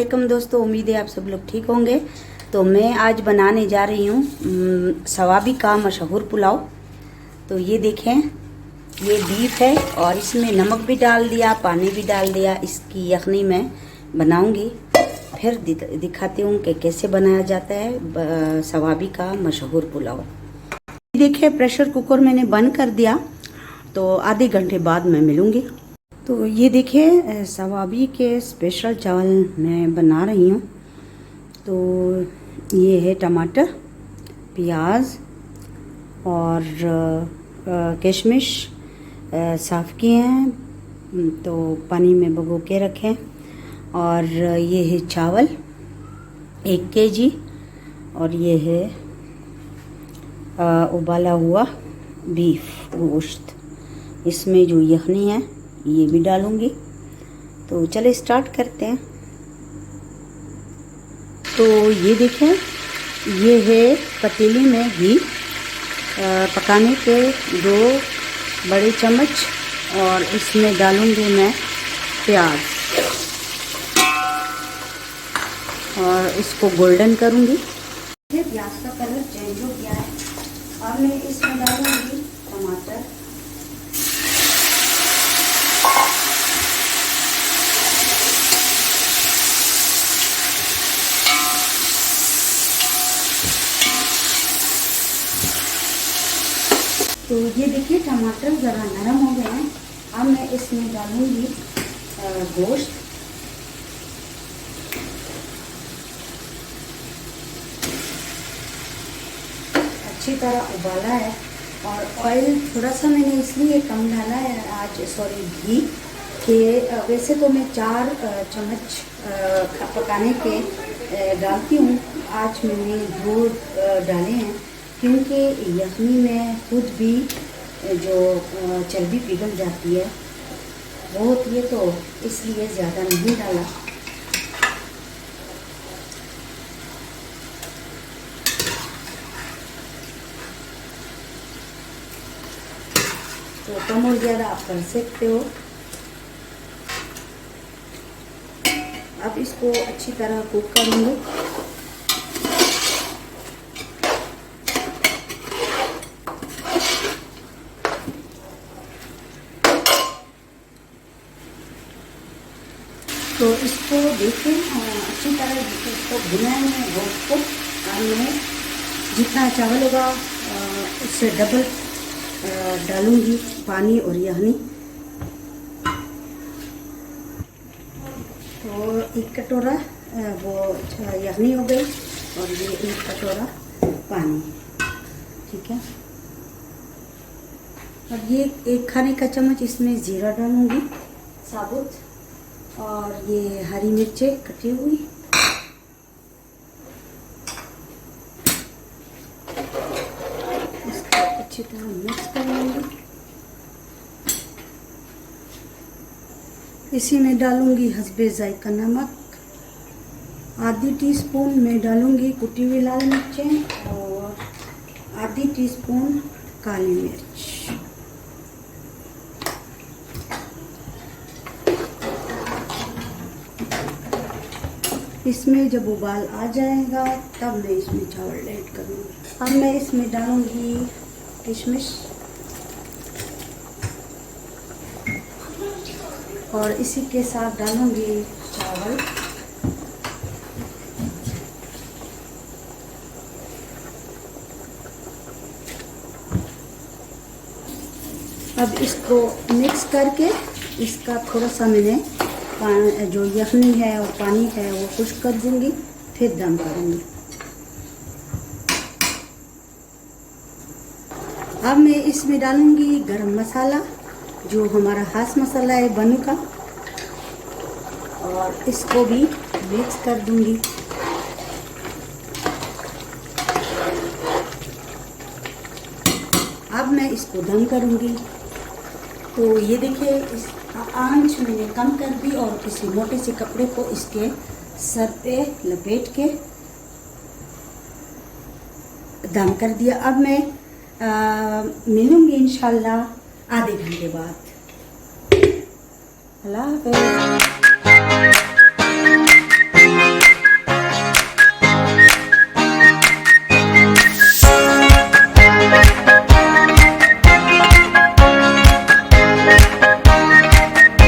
वालेकुम दोस्तों, उम्मीद है आप सब लोग ठीक होंगे। तो मैं आज बनाने जा रही हूँ सवाबी का मशहूर पुलाव। तो ये देखें, ये बीफ है और इसमें नमक भी डाल दिया, पानी भी डाल दिया। इसकी यखनी मैं बनाऊंगी, फिर दिखाती हूँ कि कैसे बनाया जाता है सवाबी का मशहूर पुलाव। देखिए, प्रेशर कुकर मैंने बंद कर दिया, तो आधे घंटे बाद मैं मिलूँगी। तो ये देखिए, सवाबी के स्पेशल चावल मैं बना रही हूँ। तो ये है टमाटर, प्याज और किशमिश साफ़ किए हैं, तो पानी में भिगो के रखें। और ये है चावल 1 kg, और ये है उबाला हुआ बीफ गोश्त। इसमें जो यखनी है ये भी डालूंगी। तो चले स्टार्ट करते हैं। तो ये देखें, ये है पतीली में घी पकाने के 2 बड़े चम्मच, और इसमें डालूंगी मैं प्याज और इसको गोल्डन करूंगी। प्याज का कलर चेंज हो गया है। अब मैं इसमें डालूंगी टमाटर, तो ये देखिए टमाटर ज़रा नरम हो गए हैं। अब मैं इसमें डालूंगी गोश्त। अच्छी तरह उबाला है, और ऑयल थोड़ा सा मैंने इसलिए कम डाला है आज, घी के। वैसे तो मैं 4 चम्मच पकाने के डालती हूँ, आज मैंने 2 डाले हैं, क्योंकि यखनी में खुद भी जो चर्बी पिघल जाती है वो होती है, तो इसलिए ज़्यादा नहीं डाला। तो कम और ज़्यादा आप कर सकते हो। अब इसको अच्छी तरह कुक करूँगी। तो इसको देखें, अच्छी तरह इसको भुनाएंगे गोश्त को। और मैं जितना चावल होगा उससे डबल डालूंगी पानी और यखनी। तो 1 कटोरा वो यखनी हो गई, और ये 1 कटोरा पानी, ठीक है। और ये 1 खाने का चम्मच इसमें ज़ीरा डालूंगी साबुत, और ये हरी मिर्चें कटी हुई, इसको अच्छी तरह मिक्स कर लूँगी। इसी में डालूँगी हस्बे जायका नमक, आधी टीस्पून में डालूँगी कुटी हुई लाल मिर्चें, और आधी टीस्पून काली मिर्च। इसमें जब उबाल आ जाएगा तब मैं इसमें चावल ऐड करूँगी। अब मैं इसमें डालूँगी किशमिश, और इसी के साथ डालूँगी चावल। अब इसको मिक्स करके इसका थोड़ा सा मैंने जो यखनी है और पानी है वो खुश्क कर दूंगी, फिर दम करूंगी। अब मैं इसमें डालूंगी गरम मसाला, जो हमारा खास मसाला है बनू का, और इसको भी मिक्स कर दूंगी। अब मैं इसको दम करूंगी। तो ये देखिए, इस आंच मैंने कम कर दी, और किसी मोटे से कपड़े को इसके सर पे लपेट के दम कर दिया। अब मैं मिलूंगी इंशाल्लाह आधे घंटे बाद। अल्लाह हाफ़िज़।